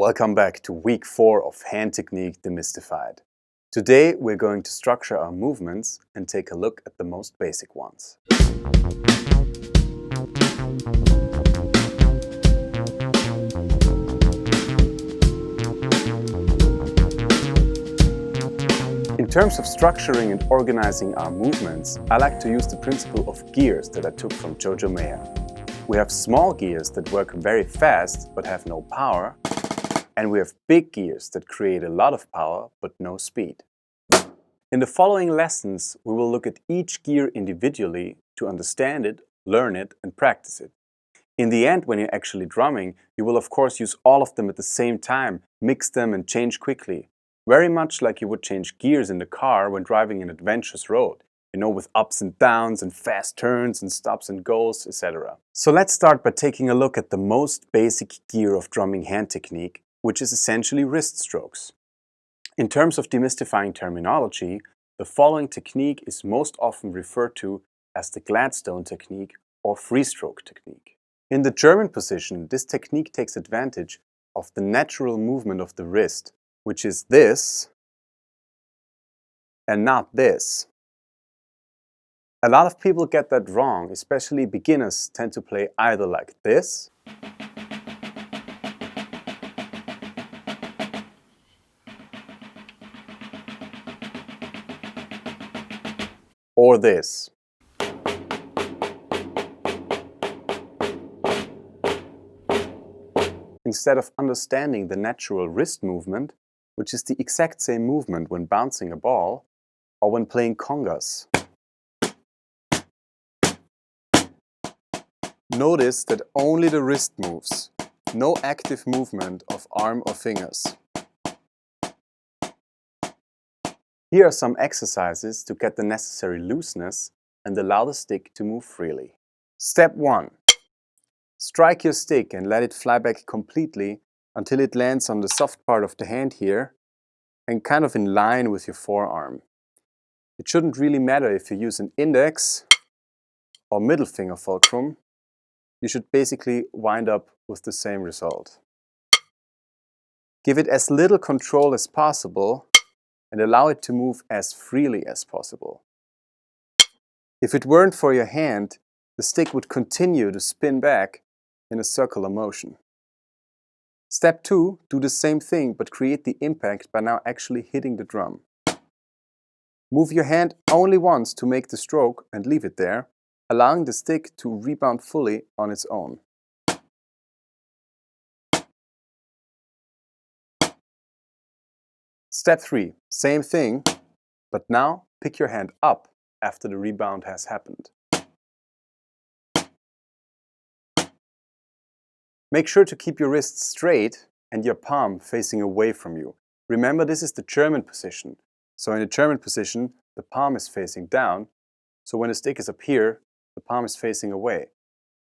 Welcome back to week 4 of Hand Technique Demystified. Today we're going to structure our movements and take a look at the most basic ones. In terms of structuring and organizing our movements, I like to use the principle of gears that I took from Jojo Mayer. We have small gears that work very fast but have no power, and we have big gears that create a lot of power but no speed. In the following lessons, we will look at each gear individually to understand it, learn it, and practice it. In the end, when you're actually drumming, you will of course use all of them at the same time, mix them and change quickly. Very much like you would change gears in the car when driving an adventurous road, with ups and downs and fast turns and stops and goes, etc. So let's start by taking a look at the most basic gear of drumming hand technique, which is essentially wrist strokes. In terms of demystifying terminology, the following technique is most often referred to as the Gladstone technique or Freestroke technique. In the German position, this technique takes advantage of the natural movement of the wrist, which is this and not this. A lot of people get that wrong, especially beginners tend to play either like this or this. Instead of understanding the natural wrist movement, which is the exact same movement when bouncing a ball or when playing congas. Notice that only the wrist moves, no active movement of arm or fingers. Here are some exercises to get the necessary looseness and allow the stick to move freely. Step 1. Strike your stick and let it fly back completely until it lands on the soft part of the hand here and kind of in line with your forearm. It shouldn't really matter if you use an index or middle finger fulcrum. You should basically wind up with the same result. Give it as little control as possible and allow it to move as freely as possible. If it weren't for your hand, the stick would continue to spin back in a circular motion. Step 2, do the same thing but create the impact by now actually hitting the drum. Move your hand only once to make the stroke and leave it there, allowing the stick to rebound fully on its own. Step 3, same thing, but now pick your hand up after the rebound has happened. Make sure to keep your wrist straight and your palm facing away from you. Remember, this is the German position. So in the German position, the palm is facing down. So when the stick is up here, the palm is facing away.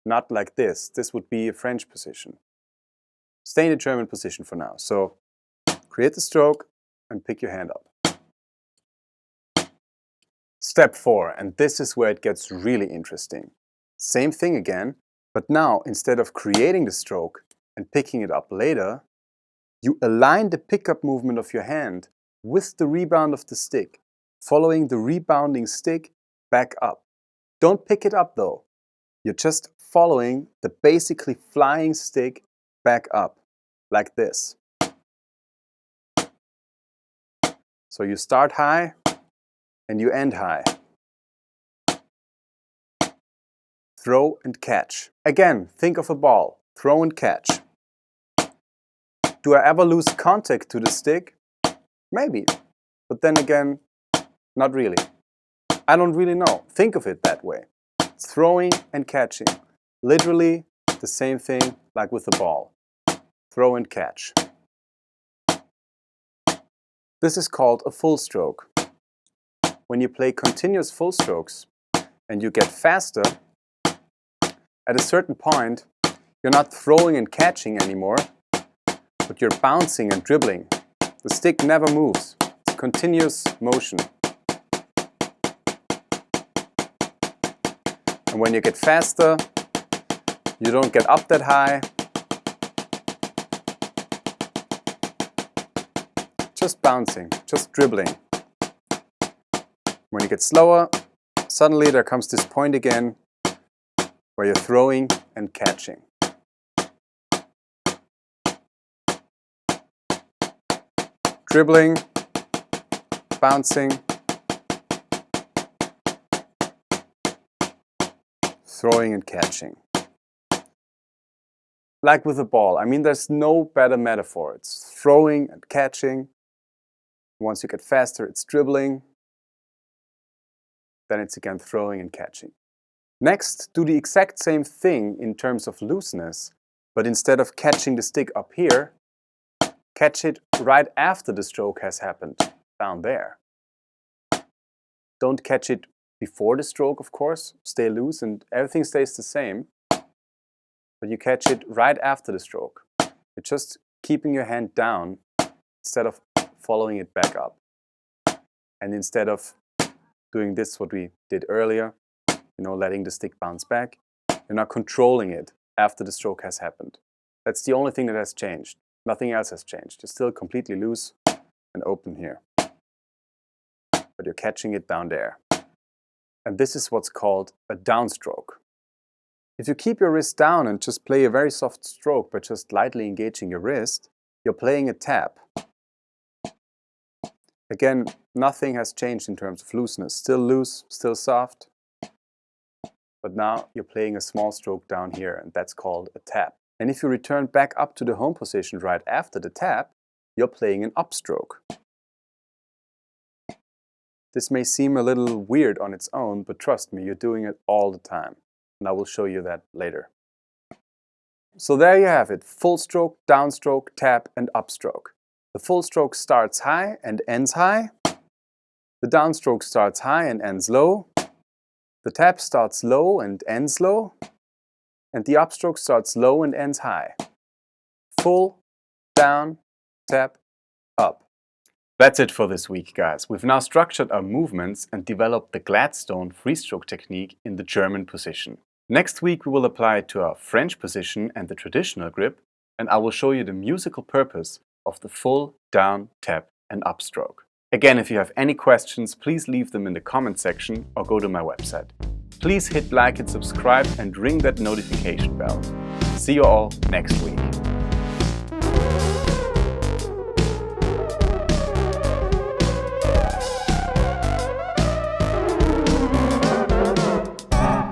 Not like this. This would be a French position. Stay in the German position for now. So create the stroke and pick your hand up. Step 4, and this is where it gets really interesting. Same thing again, but now instead of creating the stroke and picking it up later, you align the pickup movement of your hand with the rebound of the stick, following the rebounding stick back up. Don't pick it up though. You're just following the basically flying stick back up, like this. So you start high and you end high. Throw and catch. Again, think of a ball. Throw and catch. Do I ever lose contact to the stick? Maybe. But then again, not really. I don't really know. Think of it that way. It's throwing and catching. Literally the same thing like with the ball. Throw and catch. This is called a full stroke. When you play continuous full strokes and you get faster, at a certain point, you're not throwing and catching anymore, but you're bouncing and dribbling. The stick never moves. It's a continuous motion. And when you get faster, you don't get up that high. just bouncing, just dribbling. When you get slower, suddenly there comes this point again where you're throwing and catching. Dribbling, bouncing, throwing and catching. Like with a ball. I mean, there's no better metaphor. It's throwing and catching. Once you get faster, it's dribbling. Then it's again throwing and catching. Next, do the exact same thing in terms of looseness, but instead of catching the stick up here, catch it right after the stroke has happened, down there. Don't catch it before the stroke, of course. Stay loose and everything stays the same. But you catch it right after the stroke. You're just keeping your hand down instead of following it back up. And instead of doing this, what we did earlier, letting the stick bounce back, you're not controlling it after the stroke has happened. That's the only thing that has changed. Nothing else has changed. You're still completely loose and open here. But you're catching it down there. And this is what's called a downstroke. If you keep your wrist down and just play a very soft stroke by just lightly engaging your wrist, you're playing a tap. Again, nothing has changed in terms of looseness. Still loose, still soft. But now you're playing a small stroke down here, and that's called a tap. And if you return back up to the home position right after the tap, you're playing an upstroke. This may seem a little weird on its own, but trust me, you're doing it all the time. And I will show you that later. So there you have it, full stroke, downstroke, tap and upstroke. The full stroke starts high and ends high. The downstroke starts high and ends low. The tap starts low and ends low. And the upstroke starts low and ends high. Full, down, tap, up. That's it for this week, guys. We've now structured our movements and developed the Gladstone Freestroke technique in the German position. Next week we will apply it to our French position and the traditional grip, and I will show you the musical purpose of the full, down, tap and upstroke. Again, if you have any questions, please leave them in the comment section or go to my website. Please hit like and subscribe and ring that notification bell. See you all next week.